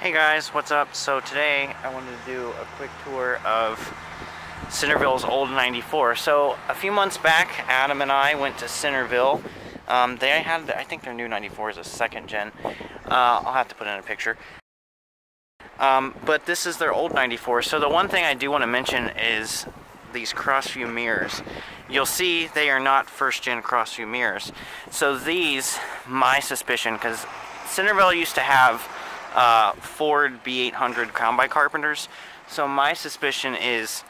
Hey guys, what's up? So today I wanted to do a quick tour of Centerville's old 94. So a few months back, Adam and I went to Centerville. They had, I think their new 94 is a second gen. I'll have to put in a picture. But this is their old 94. So the one thing I do want to mention is these cross-view mirrors. You'll see they are not first-gen cross-view mirrors. So these, my suspicion, because Centerville used to have Ford B800 Crown by Carpenters. So my suspicion is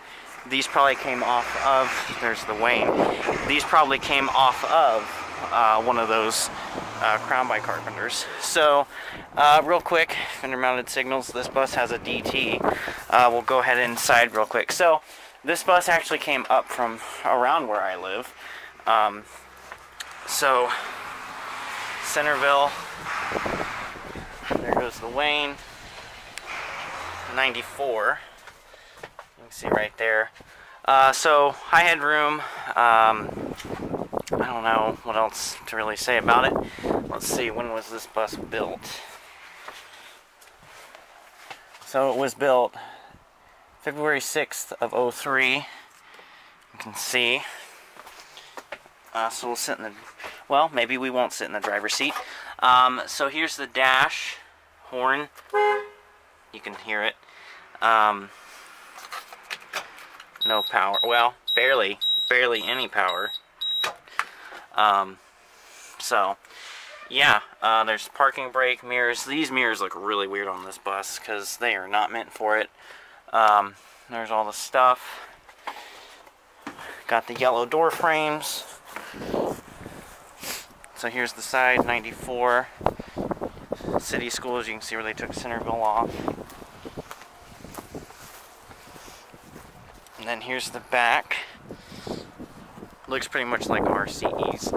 these probably came off of, there's the Wayne, these probably came off of one of those Crown by Carpenters. So real quick, fender mounted signals, this bus has a DT. We'll go ahead inside real quick. So this bus actually came up from around where I live. So Centerville, there goes the Wayne 94. You can see right there. So high headroom. I don't know what else to really say about it. Let's see, when was this bus built? So it was built February 6th of 03. You can see. So we'll sit in the, well, maybe we won't sit in the driver's seat. So here's the dash horn. You can hear it. No power. Well, barely any power. So yeah, there's parking brake mirrors. These mirrors look really weird on this bus because they are not meant for it. There's all the stuff. Got the yellow door frames. So here's the side, 94. City schools, you can see where they took Centerville off. And then here's the back. Looks pretty much like RCE's.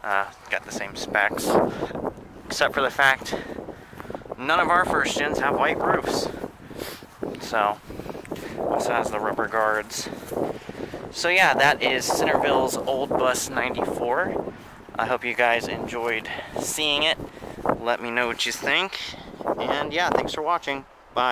Got the same specs. Except for the fact none of our first gens have white roofs. So, also has the rubber guards. So yeah, that is Centerville's old bus 94. I hope you guys enjoyed seeing it. Let me know what you think. And yeah, thanks for watching.